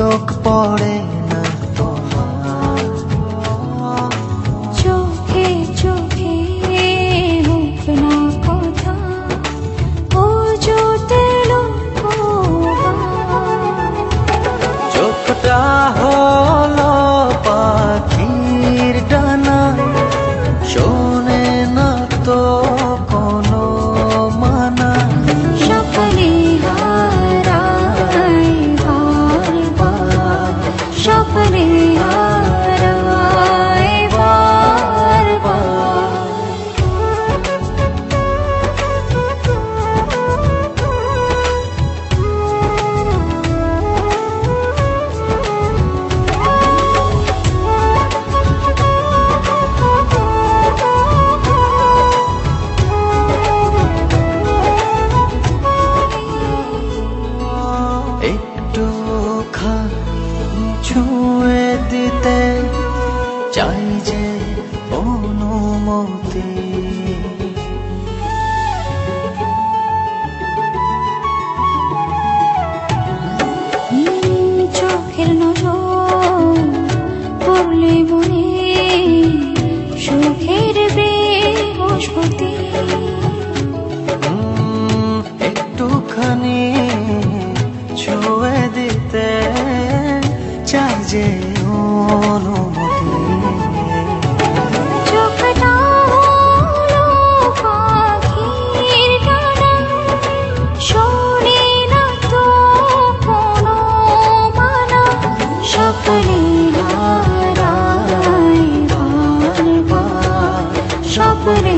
চোখ পড়ে না তোমার, চোখে চোখে হোক না কথা, ও জোতে চোখটা হলো পাখির ডানা, শোনে না তো কোনো মানা। সকালে হারাই বারবার, সকালে হারাই বারবার। একটুখানি ছুঁয়ে দিতে চাই যে অনুমতি, চোখের নজর পড়লে মনে সুখের বৃহস্পতি। একটুখানি ছুঁয়ে দিতে চাই যে অনুমতি। চোখটা হলো পাখির ডানা, শোনে না তো কোনো মানা। সকালে হারাই বারবার, সকালে